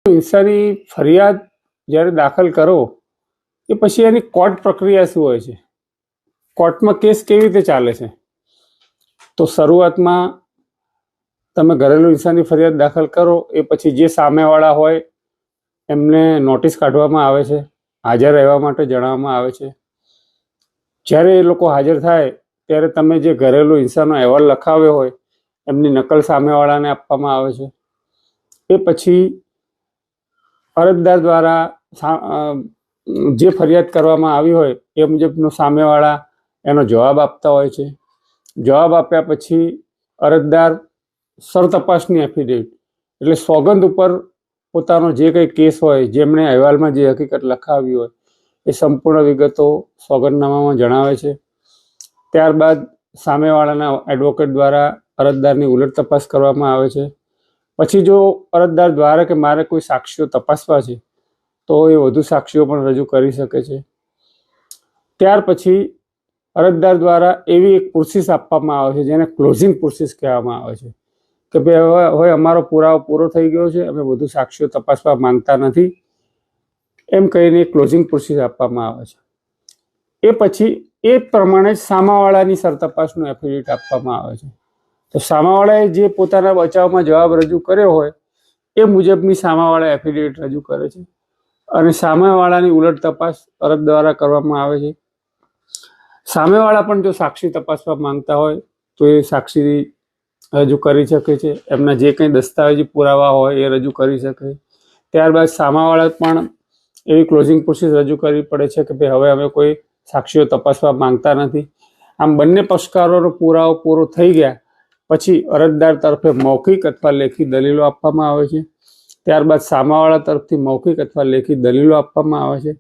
હિંસાની ફરિયાદ જ્યારે દાખલ કરો એ પછી એની કોર્ટ પ્રક્રિયા શું હોય છે? કોર્ટમાં કેસ કેવી રીતે ચાલે છે? તો શરૂઆતમાં તમે ઘરેલું હિંસાની ફરિયાદ દાખલ કરો એ પછી જે સામેવાળા હોય એમને નોટિસ કાઢવામાં આવે છે, હાજર રહેવા માટે જણાવવામાં આવે છે. જ્યારે એ લોકો હાજર થાય ત્યારે તમે જે ઘરેલું હિંસાનો અહેવાલ લખાવ્યો હોય એમની નકલ સામેવાળાને આપવામાં આવે છે. એ પછી અરજદાર દ્વારા જે ફરિયાદ કરવામાં આવી હોય એ મુજબનો સામેવાળા એનો જવાબ આપતા હોય છે. જવાબ આપ્યા પછી અરજદાર સરતપાસની એફિડેવિટ એટલે સોગંદ ઉપર પોતાનો જે કંઈ કેસ હોય, જેમણે અહેવાલમાં જે હકીકત લખાવી હોય એ સંપૂર્ણ વિગતો સોગંદનામામાં જણાવે છે. ત્યારબાદ સામેવાળાના એડવોકેટ દ્વારા અરજદારની ઉલટ તપાસ કરવામાં આવે છે. પછી જો અરજદાર દ્વારા કે મારે કોઈ સાક્ષીઓ તપાસવા છે તો એ વધુ સાક્ષીઓ પણ રજૂ કરી શકે છે. ત્યાર પછી અરજદાર દ્વારા એવી એક પ્રોસેસ આપવામાં આવે છે જેને ક્લોઝિંગ પ્રોસેસ કહેવામાં આવે છે કે ભાઈ હવે અમારો પુરાવો પૂરો થઈ ગયો છે, અમે વધુ સાક્ષીઓ તપાસવા માંગતા નથી, એમ કહીને ક્લોઝિંગ પ્રોસેસ આપવામાં આવે છે. એ પછી એ પ્રમાણે સામાવાળાની સરતપાસનું એફિડેવિટ આપવામાં આવે છે. તો સામાવાળાએ જે પોતાના બચાવમાં જવાબ રજૂ કર્યો હોય એ મુજબની સામાવાળા એફિડેવિટ રજૂ કરે છે અને સામેવાળાની ઉલટ તપાસ અરજ દ્વારા કરવામાં આવે છે. સામેવાળા પણ જો સાક્ષી તપાસવા માંગતા હોય તો એ સાક્ષી રજૂ કરી શકે છે, એમના જે કંઈ દસ્તાવેજી પુરાવા હોય એ રજૂ કરી શકે. ત્યારબાદ સામાવાળા પણ એવી ક્લોઝિંગ પ્રોસેસ રજૂ કરવી પડે છે કે ભાઈ હવે અમે કોઈ સાક્ષીઓ તપાસવા માંગતા નથી. આમ બંને પક્ષકારોનો પુરાવો પૂરો થઈ ગયા પછી અરજદાર તરફે મૌખિક અથવા લેખિત દલીલો આપવામાં આવે છે. ત્યારબાદ સામાવાળા તરફથી મૌખિક અથવા લેખિત દલીલો આપવામાં આવે છે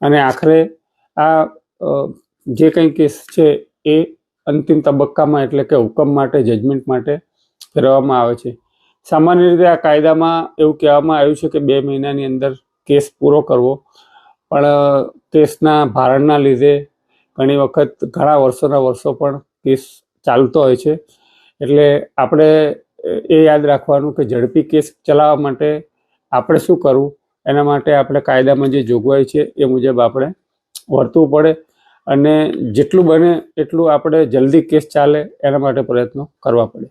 અને આખરે આ જે કંઈ કેસ છે એ અંતિમ તબક્કામાં એટલે કે હુકમ માટે, જજમેન્ટ માટે ફેરવવામાં આવે છે. સામાન્ય રીતે આ કાયદામાં એવું કહેવામાં આવ્યું છે કે 2 મહિનાની અંદર કેસ પૂરો કરવો, પણ કેસના ભારણના લીધે ઘણી વખત ઘણા વર્ષોના વર્ષો પણ કેસ ચાલતો હોય છે. એટલે આપણે એ યાદ રાખવાનું કે ઝડપી કેસ ચલાવવા માટે આપણે શું કરવું, એના માટે આપણે કાયદામાં જે જોગવાઈ છે એ મુજબ આપણે વર્તવું પડે અને જેટલું બને એટલું આપણે જલ્દી કેસ ચાલે એના માટે પ્રયત્નો કરવા પડે.